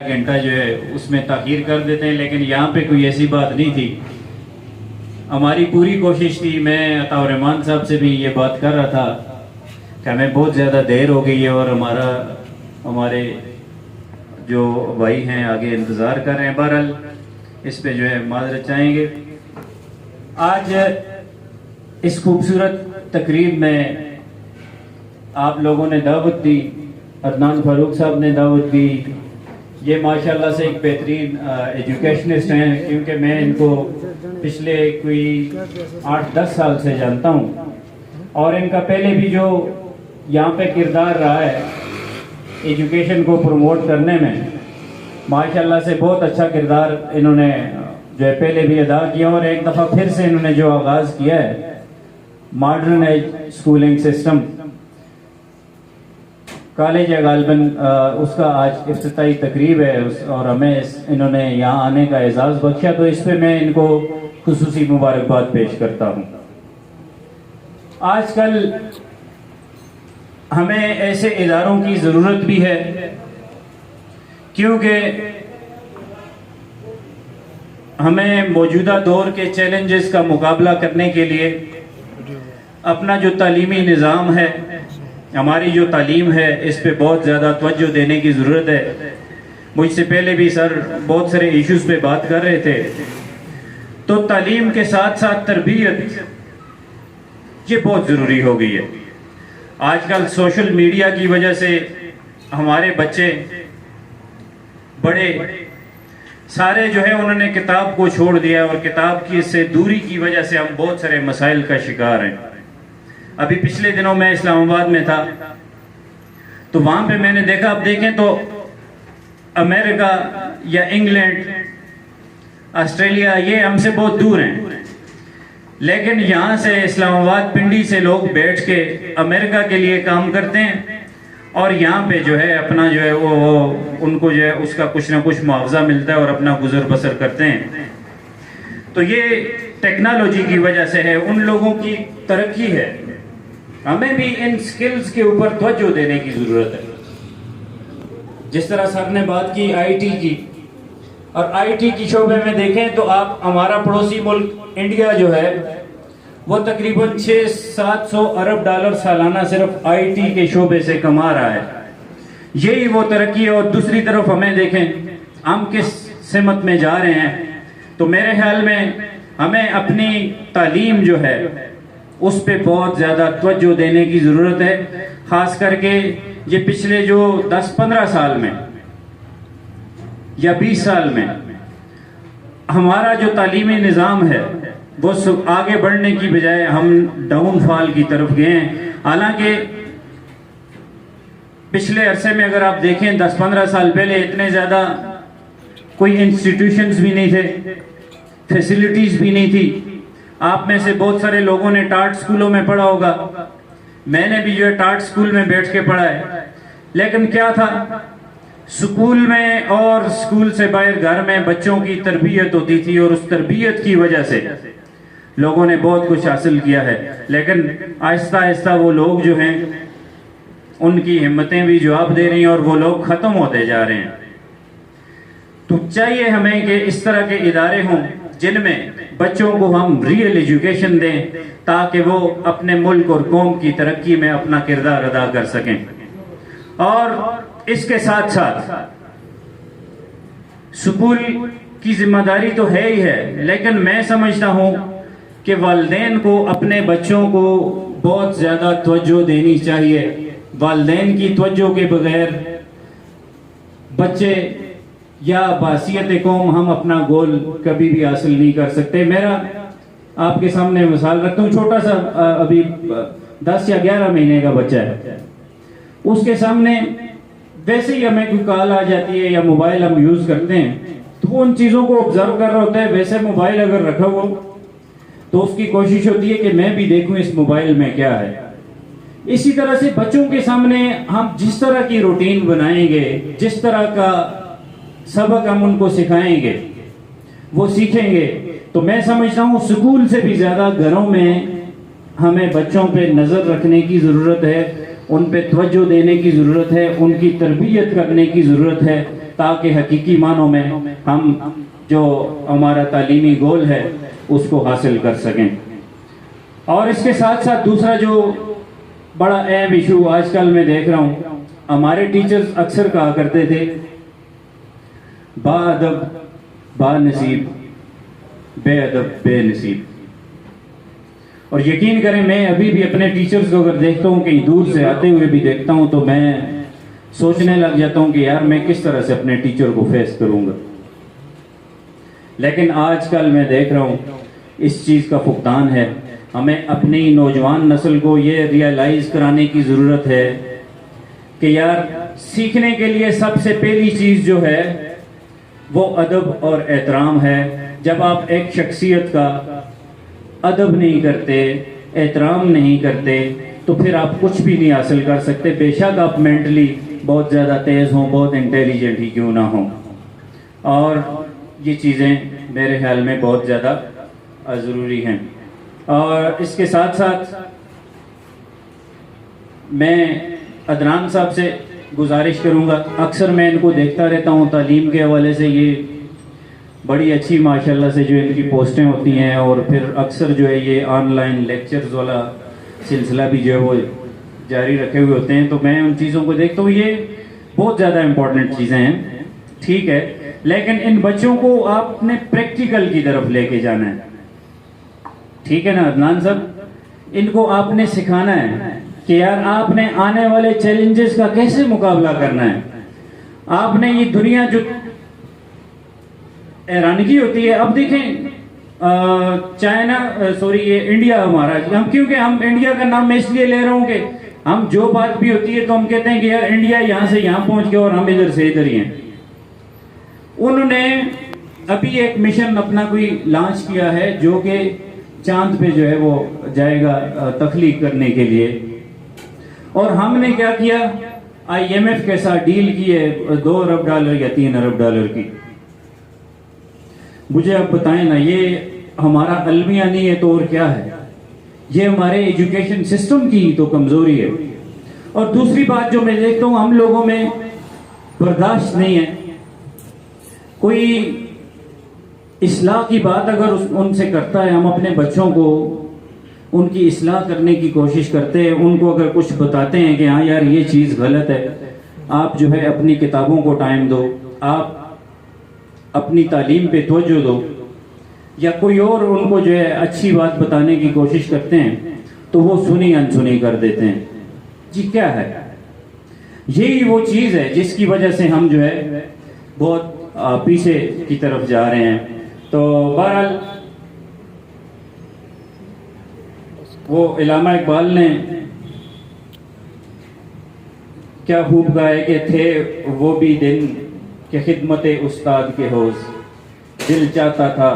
گھنٹہ جو ہے اس میں تاخیر کر دیتے ہیں، لیکن یہاں پہ کوئی ایسی بات نہیں تھی. ہماری پوری کوشش تھی. میں عطا الرحمان صاحب سے بھی یہ بات کر رہا تھا کہ ہمیں بہت زیادہ دیر ہو گئی ہے اور ہمارے جو بھائی ہیں آگے انتظار کر رہے ہیں. بہرحال اس پہ جو ہے معذرت چاہیں گے. آج اس خوبصورت تقریب میں آپ لوگوں نے دعوت دی، عدنان فاروق صاحب نے دعوت دی. یہ ماشاءاللہ سے ایک بہترین ایجوکیشنسٹ ہیں، کیونکہ میں ان کو پچھلے کوئی 8-10 سال سے جانتا ہوں، اور ان کا پہلے بھی جو یہاں پہ کردار رہا ہے ایجوکیشن کو پروموٹ کرنے میں، ماشاءاللہ سے بہت اچھا کردار انہوں نے جو ہے پہلے بھی ادا کیا، اور ایک دفعہ پھر سے انہوں نے جو آغاز کیا ہے ماڈرن اسکولنگ سسٹم کالج ہے غالباً، اس کا آج افتتاحی تقریب ہے اور ہمیں انہوں نے یہاں آنے کا اعزاز بخشا، تو اس پہ میں ان کو خصوصی مبارکباد پیش کرتا ہوں. آج کل ہمیں ایسے اداروں کی ضرورت بھی ہے، کیونکہ ہمیں موجودہ دور کے چیلنجز کا مقابلہ کرنے کے لیے اپنا جو تعلیمی نظام ہے، ہماری جو تعلیم ہے، اس پہ بہت زیادہ توجہ دینے کی ضرورت ہے. مجھ سے پہلے بھی سر بہت سارے ایشوز پہ بات کر رہے تھے. تو تعلیم کے ساتھ ساتھ تربیت یہ بہت ضروری ہو گئی ہے. آج کل سوشل میڈیا کی وجہ سے ہمارے بچے بڑے سارے جو ہے انہوں نے کتاب کو چھوڑ دیا، اور کتاب کی سے دوری کی وجہ سے ہم بہت سارے مسائل کا شکار ہیں. ابھی پچھلے دنوں میں اسلام آباد میں تھا، تو وہاں پہ میں نے دیکھا، اب دیکھیں تو امریکہ یا انگلینڈ، آسٹریلیا، یہ ہم سے بہت دور ہیں، لیکن یہاں سے اسلام آباد پنڈی سے لوگ بیٹھ کے امریکہ کے لیے کام کرتے ہیں، اور یہاں پہ جو ہے اپنا جو ہے وہ ان کو جو ہے اس کا کچھ نہ کچھ معاوضہ ملتا ہے اور اپنا گزر بسر کرتے ہیں. تو یہ ٹیکنالوجی کی وجہ سے ہے، ان لوگوں کی ترقی ہے. ہمیں بھی ان سکلز کے اوپر توجہ دینے کی ضرورت ہے. جس طرح سر نے بات کی آئی ٹی کی، اور آئی ٹی کی شعبے میں دیکھیں تو آپ ہمارا پڑوسی ملک انڈیا جو ہے وہ تقریباً 600-700 ارب ڈالر سالانہ صرف آئی ٹی کے شعبے سے کما رہا ہے. یہی وہ ترقی ہے. اور دوسری طرف ہمیں دیکھیں ہم کس سمت میں جا رہے ہیں. تو میرے خیال میں ہمیں اپنی تعلیم جو ہے اس پہ بہت زیادہ توجہ دینے کی ضرورت ہے. خاص کر کے یہ پچھلے جو 10-15 سال میں یا 20 سال میں ہمارا جو تعلیمی نظام ہے وہ آگے بڑھنے کی بجائے ہم ڈاؤن فال کی طرف گئے ہیں. حالانکہ پچھلے عرصے میں اگر آپ دیکھیں 10-15 سال پہلے اتنے زیادہ کوئی انسٹیٹیوشنز بھی نہیں تھے، فیسیلیٹیز بھی نہیں تھی. آپ میں سے بہت سارے لوگوں نے ٹاٹ سکولوں میں پڑھا ہوگا، میں نے بھی جو ہے ٹاٹ سکول میں بیٹھ کے پڑھا ہے. لیکن کیا تھا، سکول میں اور سکول سے باہر گھر میں بچوں کی تربیت ہوتی تھی، اور اس تربیت کی وجہ سے لوگوں نے بہت کچھ حاصل کیا ہے. لیکن آہستہ آہستہ وہ لوگ جو ہیں ان کی ہمتیں بھی جواب دے رہی ہیں، اور وہ لوگ ختم ہوتے جا رہے ہیں. تو چاہیے ہمیں کہ اس طرح کے ادارے ہوں جن میں بچوں کو ہم ریئل ایجوکیشن دیں، تاکہ وہ اپنے ملک اور قوم کی ترقی میں اپنا کردار ادا کر سکیں. اور اس کے ساتھ ساتھ سکول کی ذمہ داری تو ہے ہی ہے، لیکن میں سمجھتا ہوں کہ والدین کو اپنے بچوں کو بہت زیادہ توجہ دینی چاہیے. والدین کی توجہ کے بغیر بچے یا بحیثیت قوم ہم اپنا گول کبھی بھی حاصل نہیں کر سکتے. میرا آپ کے سامنے مثال رکھتا ہوں، چھوٹا سا ابھی 10 یا 11 مہینے کا بچہ ہے، اس کے سامنے ویسے ہی ہمیں کوئی کال آ جاتی ہے یا موبائل ہم یوز کرتے ہیں تو وہ ان چیزوں کو آبزرو کر رہا ہوتا ہے. ویسے موبائل اگر رکھا ہو تو اس کی کوشش ہوتی ہے کہ میں بھی دیکھوں اس موبائل میں کیا ہے. اسی طرح سے بچوں کے سامنے ہم جس طرح کی روٹین بنائیں گے، جس طرح کا سبق ہم ان کو سکھائیں گے، وہ سیکھیں گے. تو میں سمجھتا ہوں سکول سے بھی زیادہ گھروں میں ہمیں بچوں پہ نظر رکھنے کی ضرورت ہے، ان پہ توجہ دینے کی ضرورت ہے، ان کی تربیت کرنے کی ضرورت ہے. تاکہ حقیقی معنوں میں ہم جو ہمارا تعلیمی گول ہے اس کو حاصل کر سکیں. اور اس کے ساتھ ساتھ دوسرا جو بڑا اہم ایشو آج کل میں دیکھ رہا ہوں، ہمارے ٹیچرز اکثر کہا کرتے تھے با ادب با نصیب، بے ادب بے نصیب. اور یقین کریں میں ابھی بھی اپنے ٹیچرز کو اگر دیکھتا ہوں، کہیں دور سے آتے ہوئے بھی دیکھتا ہوں، تو میں سوچنے لگ جاتا ہوں کہ یار میں کس طرح سے اپنے ٹیچر کو فیس کروں گا. لیکن آج کل میں دیکھ رہا ہوں اس چیز کا فقدان ہے. ہمیں اپنی نوجوان نسل کو یہ ریئلائز کرانے کی ضرورت ہے کہ یار سیکھنے کے لیے سب سے پہلی چیز جو ہے وہ ادب اور احترام ہے. جب آپ ایک شخصیت کا ادب نہیں کرتے، احترام نہیں کرتے، تو پھر آپ کچھ بھی نہیں حاصل کر سکتے، بے شک آپ مینٹلی بہت زیادہ تیز ہوں، بہت انٹیلیجنٹ ہی کیوں نہ ہوں. اور یہ چیزیں میرے خیال میں بہت زیادہ ضروری ہیں. اور اس کے ساتھ ساتھ میں عدنان صاحب سے گزارش کروں گا، اکثر میں ان کو دیکھتا رہتا ہوں تعلیم کے حوالے سے، یہ بڑی اچھی ماشاءاللہ سے جو ان کی پوسٹیں ہوتی ہیں، اور پھر اکثر جو ہے یہ آن لائن لیکچرز والا سلسلہ بھی جو ہے وہ جاری رکھے ہوئے ہوتے ہیں. تو میں ان چیزوں کو دیکھتا ہوں، یہ بہت زیادہ امپورٹنٹ چیزیں ہیں، ٹھیک ہے، لیکن ان بچوں کو آپ نے پریکٹیکل کی طرف لے کے جانا ہے. ٹھیک ہے نا عدنان صاحب، ان کو آپ نے سکھانا ہے کہ یار آپ نے آنے والے چیلنجز کا کیسے مقابلہ کرنا ہے. آپ نے یہ دنیا جو حیرانگی ہوتی ہے، اب دیکھیں یہ انڈیا ہمارا، کیونکہ ہم انڈیا کا نام میں اس لیے لے رہا ہوں کہ ہم جو بات بھی ہوتی ہے تو ہم کہتے ہیں کہ یار انڈیا یہاں سے یہاں پہنچ گیا اور ہم ادھر سے ادھر ہی ہیں. انہوں نے ابھی ایک مشن اپنا کوئی لانچ کیا ہے جو کہ چاند پہ جو ہے وہ جائے گا تخلیق کرنے کے لیے. اور ہم نے کیا کیا، IMF کے ساتھ ڈیل کی ہے $2 ارب یا $3 ارب کی. مجھے اب بتائیں نا، یہ ہمارا المیہ نہیں ہے تو اور کیا ہے؟ یہ ہمارے ایجوکیشن سسٹم کی تو کمزوری ہے. اور دوسری بات جو میں دیکھتا ہوں، ہم لوگوں میں برداشت نہیں ہے. کوئی اصلاح کی بات اگر ان سے کرتا ہے، ہم اپنے بچوں کو ان کی اصلاح کرنے کی کوشش کرتے ہیں، ان کو اگر کچھ بتاتے ہیں کہ ہاں یار یہ چیز غلط ہے، آپ جو ہے اپنی کتابوں کو ٹائم دو، آپ اپنی تعلیم پہ توجہ دو، یا کوئی اور ان کو جو ہے اچھی بات بتانے کی کوشش کرتے ہیں، تو وہ سنی انسنی کر دیتے ہیں. جی کیا ہے؟ یہی وہ چیز ہے جس کی وجہ سے ہم جو ہے بہت پیچھے کی طرف جا رہے ہیں. تو بہرحال وہ علامہ اقبال نے کیا خوب گائے کہ تھے وہ بھی دن کہ خدمت استاد کے حوض، دل چاہتا تھا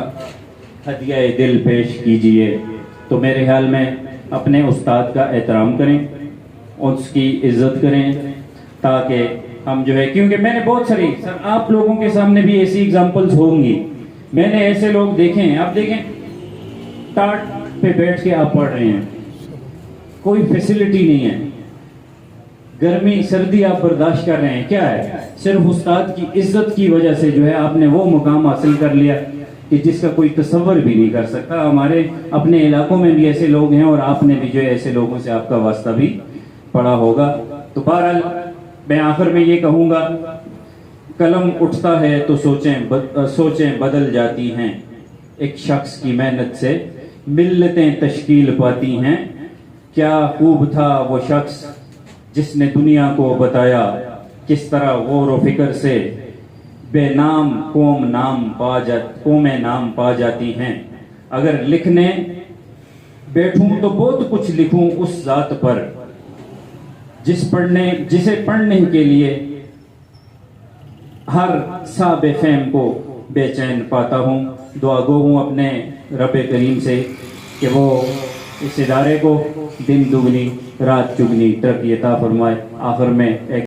ہدیہ دل پیش کیجئے. تو میرے خیال میں اپنے استاد کا احترام کریں، اس کی عزت کریں، تاکہ ہم جو ہے، کیونکہ میں نے بہت ساری آپ لوگوں کے سامنے بھی ایسی ایگزامپلز ہوں گی، میں نے ایسے لوگ دیکھے ہیں. آپ دیکھیں ٹاٹ پہ بیٹھ کے آپ پڑھ رہے ہیں، کوئی فیسلٹی نہیں ہے، گرمی سردی آپ برداشت کر رہے ہیں، کیا ہے؟ صرف استاد کی عزت کی وجہ سے جو ہے آپ نے وہ مقام حاصل کر لیا کہ جس کا کوئی تصور بھی نہیں کر سکتا. ہمارے اپنے علاقوں میں بھی ایسے لوگ ہیں، اور آپ نے بھی جو ہے ایسے لوگوں سے آپ کا واسطہ بھی پڑا ہوگا. تو بہرحال میں آخر میں یہ کہوں گا، قلم اٹھتا ہے تو سوچیں بدل جاتی ہیں، ایک شخص کی محنت سے ملتیں تشکیل پاتی ہیں. کیا خوب تھا وہ شخص جس نے دنیا کو بتایا، کس طرح غور و فکر سے بے نام قومیں نام پا جاتی ہیں. اگر لکھنے بیٹھوں تو بہت کچھ لکھوں اس ذات پر، جسے پڑھنے کے لیے ہر صاحب فہم کو بے چین پاتا ہوں. دعا گو ہوں اپنے رب کریم سے کہ وہ اس ادارے کو دن دگنی رات چگنی ترقی عطا فرمائے. آخر میں ایک